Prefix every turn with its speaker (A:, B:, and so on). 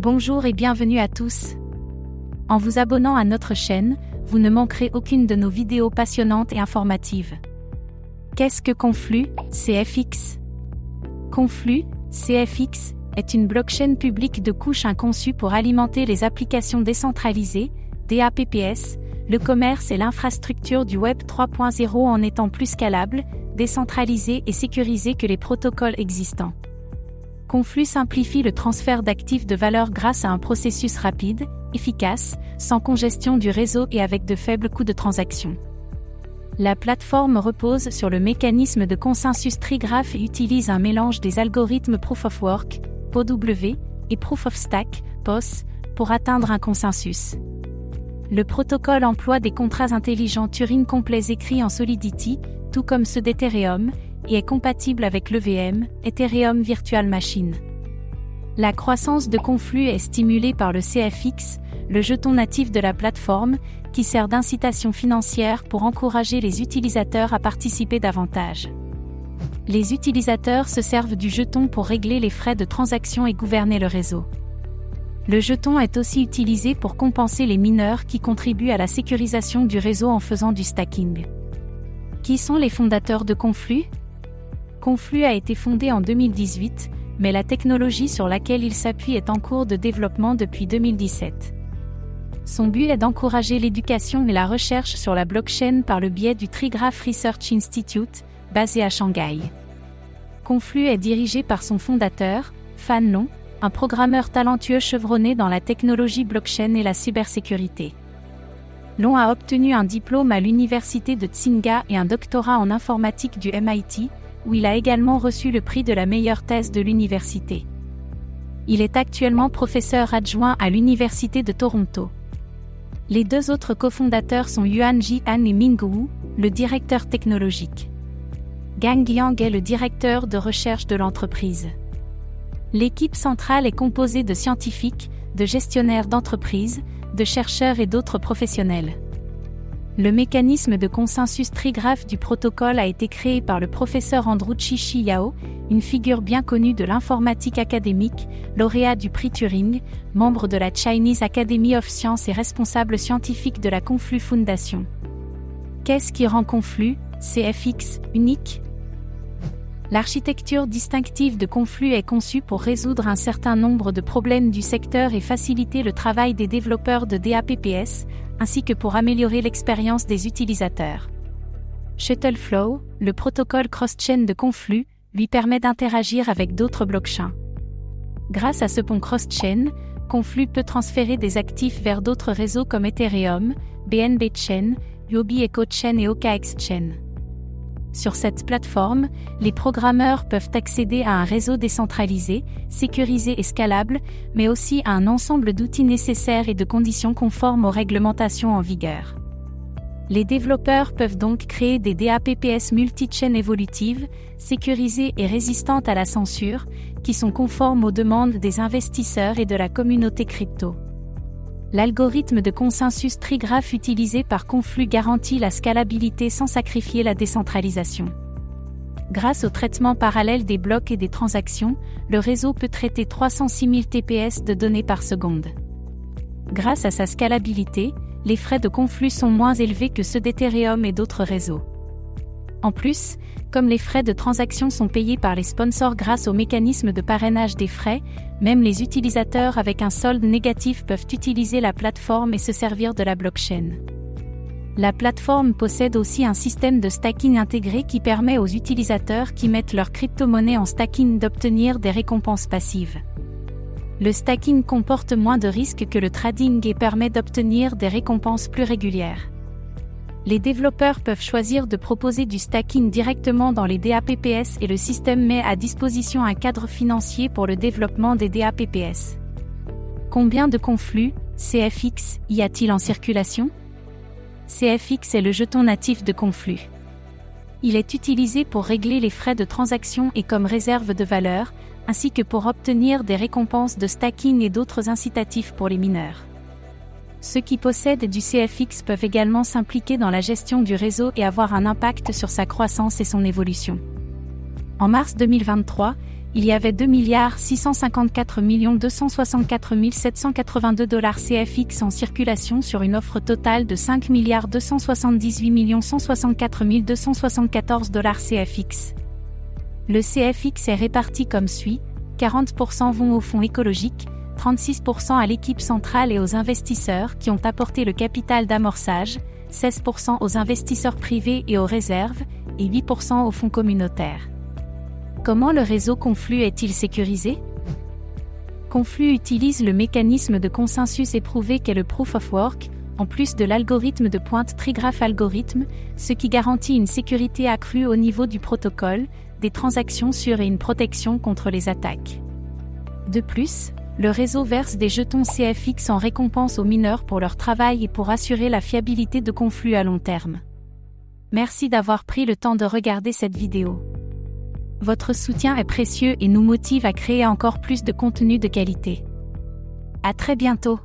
A: Bonjour et bienvenue à tous. En vous abonnant à notre chaîne, vous ne manquerez aucune de nos vidéos passionnantes et informatives. Qu'est-ce que Conflux, CFX? Conflux, CFX, est une blockchain publique de couche 1 conçue pour alimenter les applications décentralisées, DApps, le commerce et l'infrastructure du Web 3.0 en étant plus scalable, décentralisé et sécurisé que les protocoles existants. Conflux simplifie le transfert d'actifs de valeur grâce à un processus rapide, efficace, sans congestion du réseau et avec de faibles coûts de transaction. La plateforme repose sur le mécanisme de consensus trigraphe et utilise un mélange des algorithmes Proof of Work, POW, et Proof of Stake, POS, pour atteindre un consensus. Le protocole emploie des contrats intelligents Turing complets écrits en Solidity, tout comme ceux d'Ethereum, et est compatible avec l'EVM, Ethereum Virtual Machine. La croissance de Conflux est stimulée par le CFX, le jeton natif de la plateforme, qui sert d'incitation financière pour encourager les utilisateurs à participer davantage. Les utilisateurs se servent du jeton pour régler les frais de transaction et gouverner le réseau. Le jeton est aussi utilisé pour compenser les mineurs qui contribuent à la sécurisation du réseau en faisant du stacking. Qui sont les fondateurs de Conflux? Conflux a été fondé en 2018, mais la technologie sur laquelle il s'appuie est en cours de développement depuis 2017. Son but est d'encourager l'éducation et la recherche sur la blockchain par le biais du Trigraph Research Institute, basé à Shanghai. Conflux est dirigé par son fondateur, Fan Long, un programmeur talentueux chevronné dans la technologie blockchain et la cybersécurité. Long a obtenu un diplôme à l'université de Tsinghua et un doctorat en informatique du MIT, où il a également reçu le prix de la meilleure thèse de l'université. Il est actuellement professeur adjoint à l'université de Toronto. Les deux autres cofondateurs sont Yuan-Ji Han et Ming Wu, le directeur technologique. Gang Yang est le directeur de recherche de l'entreprise. L'équipe centrale est composée de scientifiques, de gestionnaires d'entreprises, de chercheurs et d'autres professionnels. Le mécanisme de consensus trigraphe du protocole a été créé par le professeur Andrew Chi Yao, une figure bien connue de l'informatique académique, lauréat du prix Turing, membre de la Chinese Academy of Sciences et responsable scientifique de la Conflux Foundation. Qu'est-ce qui rend Conflux, CFX, unique? L'architecture distinctive de Conflux est conçue pour résoudre un certain nombre de problèmes du secteur et faciliter le travail des développeurs de DApps, ainsi que pour améliorer l'expérience des utilisateurs. Shuttleflow, le protocole cross-chain de Conflux, lui permet d'interagir avec d'autres blockchains. Grâce à ce pont cross-chain, Conflux peut transférer des actifs vers d'autres réseaux comme Ethereum, BNB Chain, Huobi Echo Chain et OKX Chain. Sur cette plateforme, les programmeurs peuvent accéder à un réseau décentralisé, sécurisé et scalable, mais aussi à un ensemble d'outils nécessaires et de conditions conformes aux réglementations en vigueur. Les développeurs peuvent donc créer des DApps multi-chain évolutives, sécurisées et résistantes à la censure, qui sont conformes aux demandes des investisseurs et de la communauté crypto. L'algorithme de consensus trigraphe utilisé par Conflux garantit la scalabilité sans sacrifier la décentralisation. Grâce au traitement parallèle des blocs et des transactions, le réseau peut traiter 306 000 TPS de données par seconde. Grâce à sa scalabilité, les frais de Conflux sont moins élevés que ceux d'Ethereum et d'autres réseaux. En plus, comme les frais de transaction sont payés par les sponsors grâce au mécanisme de parrainage des frais, même les utilisateurs avec un solde négatif peuvent utiliser la plateforme et se servir de la blockchain. La plateforme possède aussi un système de stacking intégré qui permet aux utilisateurs qui mettent leur crypto-monnaie en stacking d'obtenir des récompenses passives. Le stacking comporte moins de risques que le trading et permet d'obtenir des récompenses plus régulières. Les développeurs peuvent choisir de proposer du stacking directement dans les DApps et le système met à disposition un cadre financier pour le développement des DApps. Combien de Conflux, CFX, y a-t-il en circulation? CFX est le jeton natif de Conflux. Il est utilisé pour régler les frais de transaction et comme réserve de valeur, ainsi que pour obtenir des récompenses de stacking et d'autres incitatifs pour les mineurs. Ceux qui possèdent du CFX peuvent également s'impliquer dans la gestion du réseau et avoir un impact sur sa croissance et son évolution. En mars 2023, il y avait 2 654 264 782 $ CFX en circulation sur une offre totale de 5 278 164 274 $ CFX. Le CFX est réparti comme suit, 40% vont au fonds écologique, 36% à l'équipe centrale et aux investisseurs qui ont apporté le capital d'amorçage, 16% aux investisseurs privés et aux réserves, et 8% aux fonds communautaires. Comment le réseau Conflux est-il sécurisé? Conflux utilise le mécanisme de consensus éprouvé qu'est le Proof of Work, en plus de l'algorithme de pointe trigraph algorithme, ce qui garantit une sécurité accrue au niveau du protocole, des transactions sûres et une protection contre les attaques. De plus, le réseau verse des jetons CFX en récompense aux mineurs pour leur travail et pour assurer la fiabilité de Conflux à long terme. Merci d'avoir pris le temps de regarder cette vidéo. Votre soutien est précieux et nous motive à créer encore plus de contenu de qualité. À très bientôt.